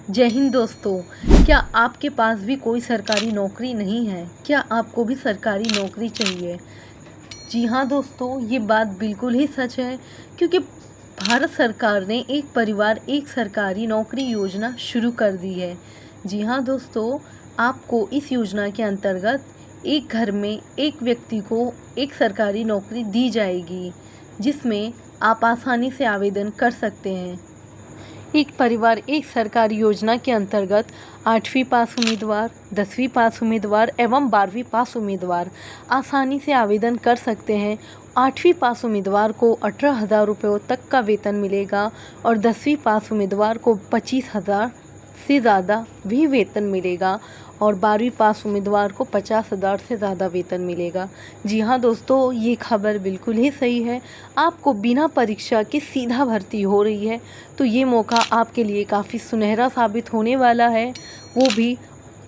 जय हिंद दोस्तों। क्या आपके पास भी कोई सरकारी नौकरी नहीं है? क्या आपको भी सरकारी नौकरी चाहिए? जी हाँ दोस्तों, ये बात बिल्कुल ही सच है, क्योंकि भारत सरकार ने एक परिवार एक सरकारी नौकरी योजना शुरू कर दी है। जी हाँ दोस्तों, आपको इस योजना के अंतर्गत एक घर में एक व्यक्ति को एक सरकारी नौकरी दी जाएगी, जिसमें आप आसानी से आवेदन कर सकते हैं। एक परिवार एक सरकारी योजना के अंतर्गत 8वीं पास उम्मीदवार, 10वीं पास उम्मीदवार एवं 12वीं पास उम्मीदवार आसानी से आवेदन कर सकते हैं। 8वीं पास उम्मीदवार को 18,000 रुपये तक का वेतन मिलेगा और 10वीं पास उम्मीदवार को 25,000 से ज़्यादा भी वेतन मिलेगा और 12वीं पास उम्मीदवार को 50,000 से ज़्यादा वेतन मिलेगा। जी हाँ दोस्तों, ये खबर बिल्कुल ही सही है। आपको बिना परीक्षा के सीधा भर्ती हो रही है, तो ये मौका आपके लिए काफ़ी सुनहरा साबित होने वाला है। वो भी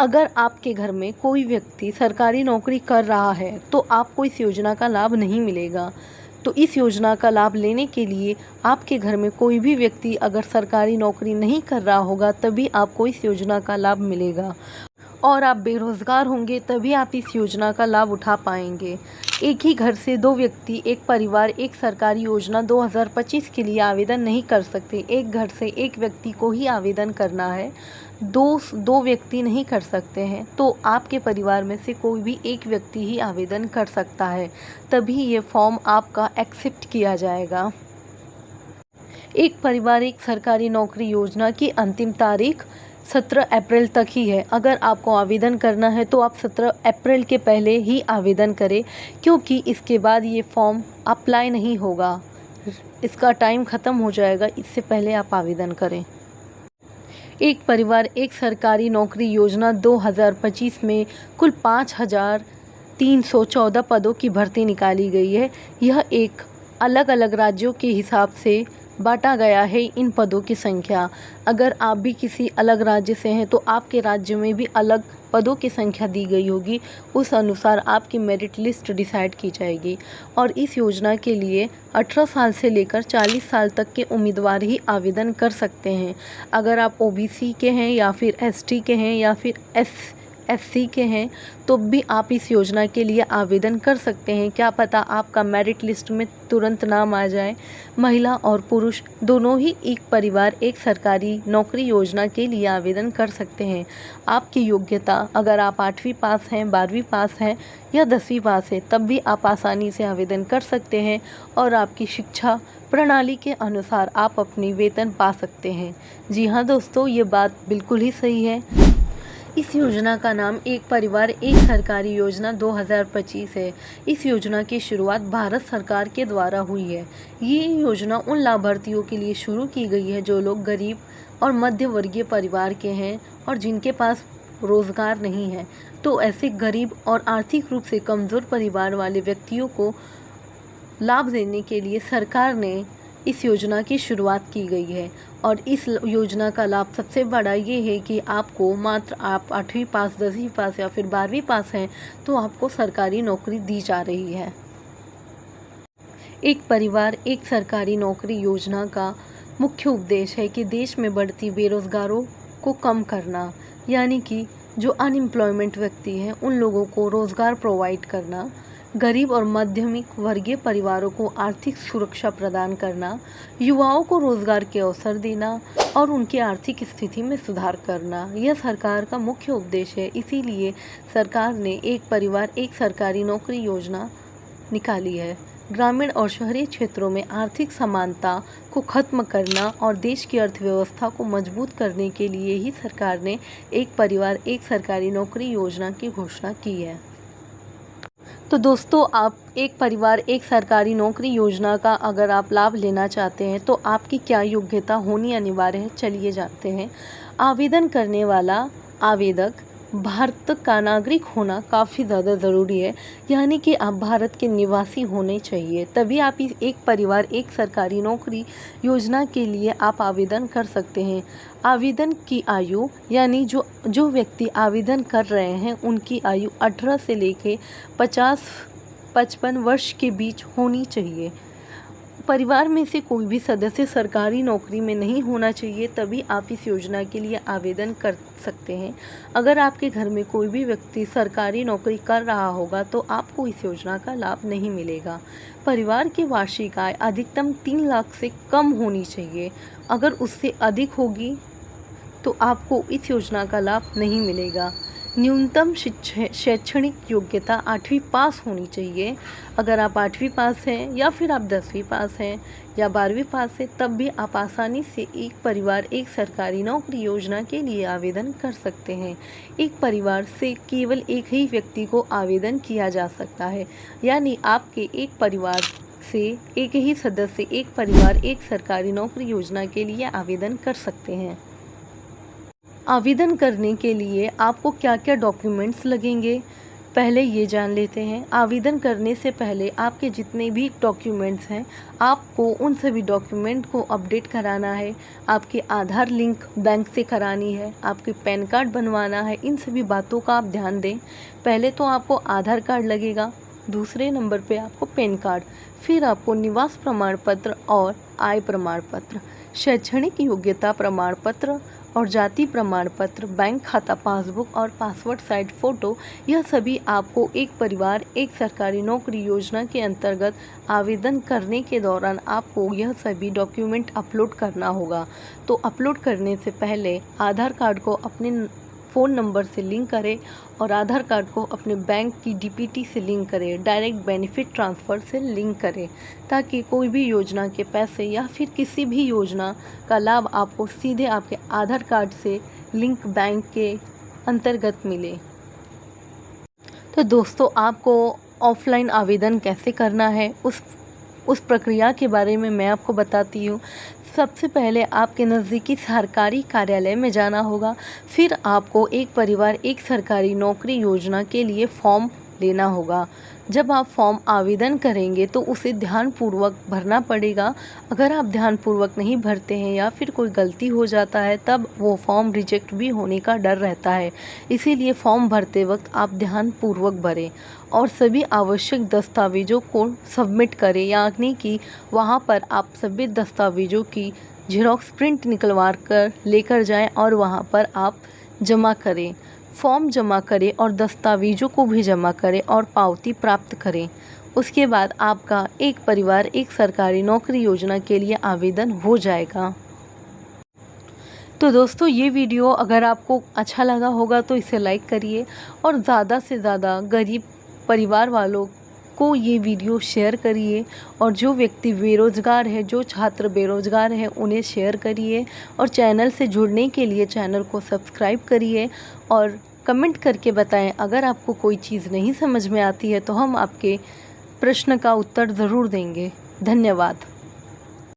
अगर आपके घर में कोई व्यक्ति सरकारी नौकरी कर रहा है तो आपको इस योजना का लाभ नहीं मिलेगा। तो इस योजना का लाभ लेने के लिए आपके घर में कोई भी व्यक्ति अगर सरकारी नौकरी नहीं कर रहा होगा, तभी आपको इस योजना का लाभ मिलेगा और आप बेरोज़गार होंगे तभी आप इस योजना का लाभ उठा पाएंगे। एक ही घर से दो व्यक्ति, एक परिवार एक सरकारी योजना 2025 के लिए आवेदन नहीं कर सकते। एक घर से एक व्यक्ति को ही आवेदन करना है, दो व्यक्ति नहीं कर सकते हैं। तो आपके परिवार में से कोई भी एक व्यक्ति ही आवेदन कर सकता है, तभी ये फॉर्म आपका एक्सेप्ट किया जाएगा। एक परिवार एक सरकारी नौकरी योजना की अंतिम तारीख 17 अप्रैल तक ही है। अगर आपको आवेदन करना है तो आप 17 अप्रैल के पहले ही आवेदन करें, क्योंकि इसके बाद ये फॉर्म अप्लाई नहीं होगा, इसका टाइम ख़त्म हो जाएगा। इससे पहले आप आवेदन करें। एक परिवार एक सरकारी नौकरी योजना 2025 में कुल 5,314 पदों की भर्ती निकाली गई है। यह एक अलग अलग राज्यों के हिसाब से बांटा गया है इन पदों की संख्या। अगर आप भी किसी अलग राज्य से हैं तो आपके राज्य में भी अलग पदों की संख्या दी गई होगी, उस अनुसार आपकी मेरिट लिस्ट डिसाइड की जाएगी। और इस योजना के लिए 18 साल से लेकर 40 साल तक के उम्मीदवार ही आवेदन कर सकते हैं। अगर आप ओबीसी के हैं या फिर एसटी के हैं या फिर एससी के हैं तो भी आप इस योजना के लिए आवेदन कर सकते हैं। क्या पता आपका मेरिट लिस्ट में तुरंत नाम आ जाए। महिला और पुरुष दोनों ही एक परिवार एक सरकारी नौकरी योजना के लिए आवेदन कर सकते हैं। आपकी योग्यता, अगर आप 8वीं पास हैं, 12वीं पास हैं या 10वीं पास है, तब भी आप आसानी से आवेदन कर सकते हैं और आपकी शिक्षा प्रणाली के अनुसार आप अपनी वेतन पा सकते हैं। जी हाँ दोस्तों, ये बात बिल्कुल ही सही है। इस योजना का नाम एक परिवार एक सरकारी योजना 2025 है। इस योजना की शुरुआत भारत सरकार के द्वारा हुई है। ये योजना उन लाभार्थियों के लिए शुरू की गई है जो लोग गरीब और मध्य वर्गीय परिवार के हैं और जिनके पास रोज़गार नहीं है। तो ऐसे गरीब और आर्थिक रूप से कमज़ोर परिवार वाले व्यक्तियों को लाभ देने के लिए सरकार ने इस योजना की शुरुआत की गई है। और इस योजना का लाभ सबसे बड़ा ये है कि आपको मात्र आप 8वीं पास, 10वीं पास या फिर 12वीं पास हैं तो आपको सरकारी नौकरी दी जा रही है। एक परिवार एक सरकारी नौकरी योजना का मुख्य उद्देश्य है कि देश में बढ़ती बेरोज़गारों को कम करना, यानी कि जो अनएम्प्लॉयमेंट व्यक्ति हैं उन लोगों को रोज़गार प्रोवाइड करना, गरीब और मध्यमिक वर्गीय परिवारों को आर्थिक सुरक्षा प्रदान करना, युवाओं को रोज़गार के अवसर देना और उनकी आर्थिक स्थिति में सुधार करना, यह सरकार का मुख्य उद्देश्य है। इसीलिए सरकार ने एक परिवार एक सरकारी नौकरी योजना निकाली है। ग्रामीण और शहरी क्षेत्रों में आर्थिक समानता को खत्म करना और देश की अर्थव्यवस्था को मजबूत करने के लिए ही सरकार ने एक परिवार एक सरकारी नौकरी योजना की घोषणा की है। तो दोस्तों, आप एक परिवार एक सरकारी नौकरी योजना का अगर आप लाभ लेना चाहते हैं तो आपकी क्या योग्यता होनी अनिवार्य है, चलिए जानते हैं। आवेदन करने वाला आवेदक भारत का नागरिक होना काफ़ी ज़्यादा ज़रूरी है, यानी कि आप भारत के निवासी होने चाहिए, तभी आप इस एक परिवार एक सरकारी नौकरी योजना के लिए आप आवेदन कर सकते हैं। आवेदन की आयु, यानी जो व्यक्ति आवेदन कर रहे हैं उनकी आयु 18 से लेके 55 वर्ष के बीच होनी चाहिए। परिवार में से कोई भी सदस्य सरकारी नौकरी में नहीं होना चाहिए, तभी आप इस योजना के लिए आवेदन कर सकते हैं। अगर आपके घर में कोई भी व्यक्ति सरकारी नौकरी कर रहा होगा तो आपको इस योजना का लाभ नहीं मिलेगा। परिवार की वार्षिक आय अधिकतम 3 लाख से कम होनी चाहिए। अगर उससे अधिक होगी तो आपको इस योजना का लाभ नहीं मिलेगा। न्यूनतम शैक्षणिक योग्यता 8वीं पास होनी चाहिए। अगर आप 8वीं पास हैं या फिर आप 10वीं पास हैं या 12वीं पास हैं, तब भी आप आसानी से एक परिवार एक सरकारी नौकरी योजना के लिए आवेदन कर सकते हैं। एक परिवार से केवल एक ही व्यक्ति को आवेदन किया जा सकता है, यानी आपके एक परिवार से एक ही सदस्य एक परिवार एक सरकारी नौकरी योजना के लिए आवेदन कर सकते हैं। आवेदन करने के लिए आपको क्या क्या डॉक्यूमेंट्स लगेंगे, पहले ये जान लेते हैं। आवेदन करने से पहले आपके जितने भी डॉक्यूमेंट्स हैं, आपको उन सभी डॉक्यूमेंट को अपडेट कराना है। आपके आधार लिंक बैंक से करानी है, आपके पैन कार्ड बनवाना है। इन सभी बातों का आप ध्यान दें। पहले तो आपको आधार कार्ड लगेगा, दूसरे नंबर पे आपको पैन कार्ड, फिर आपको निवास प्रमाण पत्र और आय प्रमाण पत्र, शैक्षणिक योग्यता प्रमाण पत्र और जाति प्रमाण पत्र, बैंक खाता पासबुक और पासपोर्ट साइज फ़ोटो, यह सभी आपको एक परिवार एक सरकारी नौकरी योजना के अंतर्गत आवेदन करने के दौरान आपको यह सभी डॉक्यूमेंट अपलोड करना होगा। तो अपलोड करने से पहले आधार कार्ड को अपने फ़ोन नंबर से लिंक करें और आधार कार्ड को अपने बैंक की डीपीटी से लिंक करें, डायरेक्ट बेनिफिट ट्रांसफ़र से लिंक करें, ताकि कोई भी योजना के पैसे या फिर किसी भी योजना का लाभ आपको सीधे आपके आधार कार्ड से लिंक बैंक के अंतर्गत मिले। तो दोस्तों, आपको ऑफ़लाइन आवेदन कैसे करना है उस प्रक्रिया के बारे में मैं आपको बताती हूँ। सबसे पहले आपके नज़दीकी सरकारी कार्यालय में जाना होगा। फिर आपको एक परिवार एक सरकारी नौकरी योजना के लिए फॉर्म लेना होगा। जब आप फॉर्म आवेदन करेंगे तो उसे ध्यानपूर्वक भरना पड़ेगा। अगर आप ध्यानपूर्वक नहीं भरते हैं या फिर कोई गलती हो जाता है, तब वो फॉर्म रिजेक्ट भी होने का डर रहता है। इसीलिए फॉर्म भरते वक्त आप ध्यानपूर्वक भरें और सभी आवश्यक दस्तावेज़ों को सबमिट करें, यानी कि वहाँ पर आप सभी दस्तावेज़ों की ज़ेरॉक्स प्रिंट निकलवा कर लेकर जाएं और वहाँ पर आप जमा करें। फॉर्म जमा करें और दस्तावेज़ों को भी जमा करें और पावती प्राप्त करें। उसके बाद आपका एक परिवार एक सरकारी नौकरी योजना के लिए आवेदन हो जाएगा। तो दोस्तों, ये वीडियो अगर आपको अच्छा लगा होगा तो इसे लाइक करिए और ज़्यादा से ज़्यादा गरीब परिवार वालों को ये वीडियो शेयर करिए और जो व्यक्ति बेरोज़गार है, जो छात्र बेरोज़गार हैं, उन्हें शेयर करिए और चैनल से जुड़ने के लिए चैनल को सब्सक्राइब करिए और कमेंट करके बताएं। अगर आपको कोई चीज़ नहीं समझ में आती है तो हम आपके प्रश्न का उत्तर ज़रूर देंगे। धन्यवाद।